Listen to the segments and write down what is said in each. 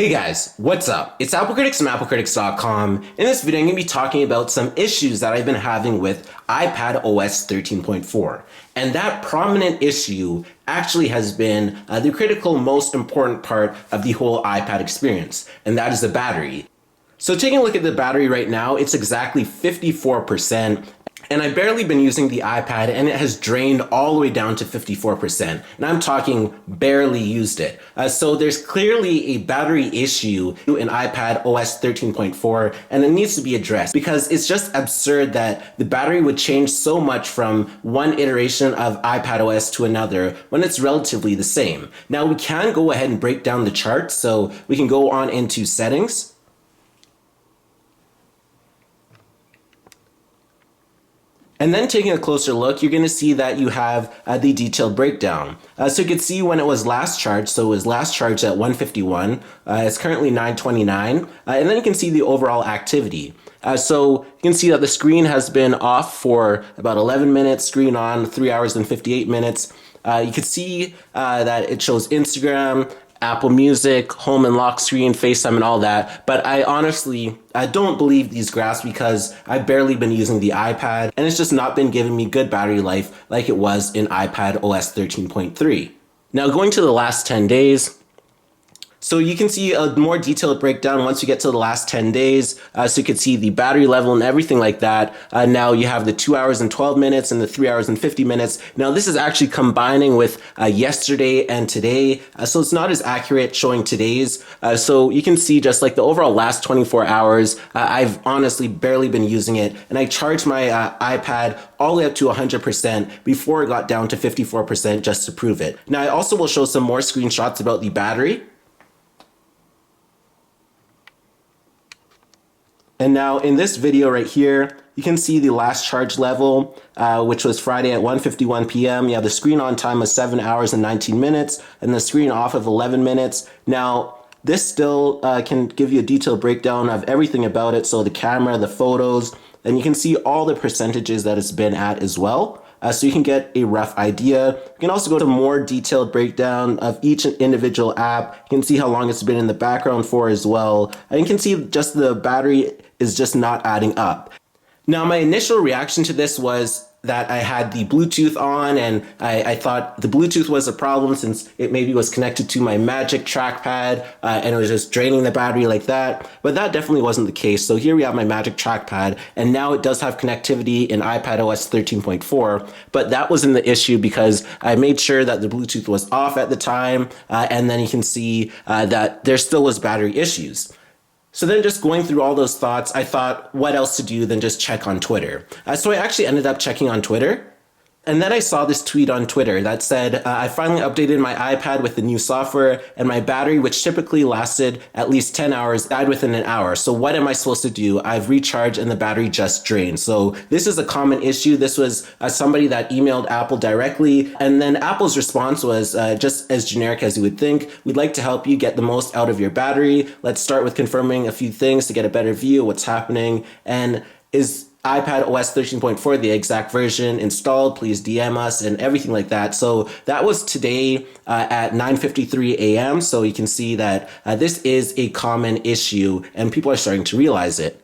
Hey guys, what's up? It's Apple Critics from AppleCritics.com. In this video, I'm going to be talking about some issues that I've been having with iPad OS 13.4. And that prominent issue actually has been the critical, most important part of the whole iPad experience, and that is the battery. So taking a look at the battery right now, it's exactly 54%. And I've barely been using the iPad and it has drained all the way down to 54%. And I'm talking barely used it. So there's clearly a battery issue in iPad OS 13.4 and it needs to be addressed because it's just absurd that the battery would change so much from one iteration of iPad OS to another when it's relatively the same. Now we can go ahead and break down the chart. So we can go on into settings. And then taking a closer look, you're going to see that you have the detailed breakdown. So you can see when it was last charged. So it was last charged at 151. It's currently 929. And then you can see the overall activity. So you can see that the screen has been off for about 11 minutes, screen on 3 hours and 58 minutes. You can see that it shows Instagram, Apple Music, home and lock screen, FaceTime, and all that. But I honestly don't believe these graphs because I've barely been using the iPad and it's just not been giving me good battery life like it was in iPad OS 13.3. Now going to the last 10 days, so you can see a more detailed breakdown once you get to the last 10 days. So you can see the battery level and everything like that. Now you have the 2 hours and 12 minutes and the 3 hours and 50 minutes. Now this is actually combining with yesterday and today. So it's not as accurate showing today's. So you can see just like the overall last 24 hours, I've honestly barely been using it. And I charged my iPad all the way up to 100% before it got down to 54% just to prove it. Now I also will show some more screenshots about the battery. And now in this video right here, you can see the last charge level, which was Friday at 1:51 p.m. You have the screen on time of 7 hours and 19 minutes and the screen off of 11 minutes. Now, this still can give you a detailed breakdown of everything about it. So the camera, the photos, and you can see all the percentages that it's been at as well. So you can get a rough idea. You can also go to more detailed breakdown of each individual app. You can see how long it's been in the background for as well. And you can see just the battery is just not adding up. Now, my initial reaction to this was that I had the Bluetooth on and I thought the Bluetooth was a problem since it maybe was connected to my Magic trackpad and it was just draining the battery like that. But that definitely wasn't the case. So here we have my Magic trackpad and now it does have connectivity in iPad OS 13.4. But that wasn't the issue because I made sure that the Bluetooth was off at the time. And then you can see that there still was battery issues. So then just going through all those thoughts, I thought what else to do than just check on Twitter. So I actually ended up checking on Twitter. And then I saw this tweet on Twitter that said, I finally updated my iPad with the new software and my battery, which typically lasted at least 10 hours, died within an hour. So what am I supposed to do? I've recharged and the battery just drained. So this is a common issue. This was somebody that emailed Apple directly. And then Apple's response was just as generic as you would think. We'd like to help you get the most out of your battery. Let's start with confirming a few things to get a better view of what's happening. And is iPad OS 13.4, the exact version installed, please DM us and everything like that. So that was today at 9:53 a.m. So you can see that this is a common issue and people are starting to realize it.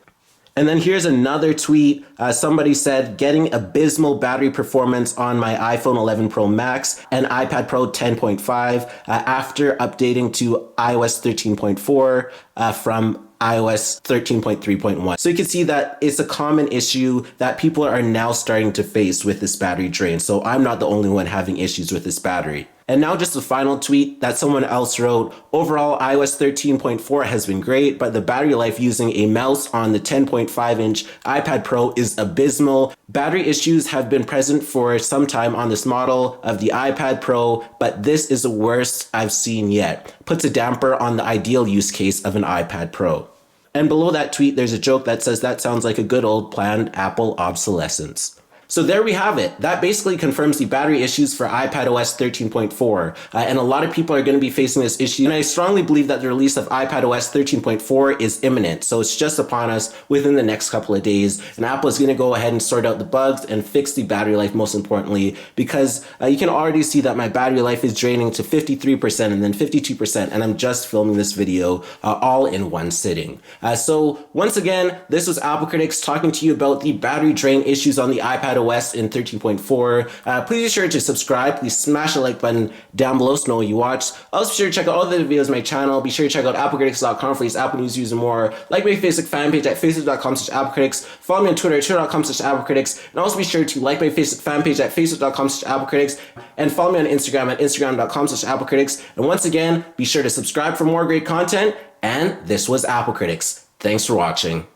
And then here's another tweet. Somebody said, getting abysmal battery performance on my iPhone 11 Pro Max and iPad Pro 10.5 after updating to iOS 13.4 from iOS 13.3.1. So you can see that it's a common issue that people are now starting to face with this battery drain. So I'm not the only one having issues with this battery. And now just a final tweet that someone else wrote, overall iOS 13.4 has been great, but the battery life using a mouse on the 10.5-inch iPad Pro is abysmal. Battery issues have been present for some time on this model of the iPad Pro, but this is the worst I've seen yet. Puts a damper on the ideal use case of an iPad Pro. And below that tweet, there's a joke that says that sounds like a good old planned Apple obsolescence. So there we have it. That basically confirms the battery issues for iPadOS 13.4. And a lot of people are going to be facing this issue. And I strongly believe that the release of iPadOS 13.4 is imminent. So it's just upon us within the next couple of days. And Apple is going to go ahead and sort out the bugs and fix the battery life, most importantly, because you can already see that my battery life is draining to 53% and then 52%. And I'm just filming this video all in one sitting. So once again, this was Apple Critics talking to you about the battery drain issues on the iPadOS in 13.4. Please be sure to subscribe. Please smash the like button down below so know what you watched. Also be sure to check out all the videos on my channel. Be sure to check out applecritics.com for these Apple news, and more. Like my Facebook fan page at facebook.com/applecritics. Follow me on Twitter at twitter.com/applecritics. And also be sure to like my Facebook fan page at facebook.com/applecritics. And follow me on Instagram at instagram.com/applecritics. And once again, be sure to subscribe for more great content. And this was Apple Critics. Thanks for watching.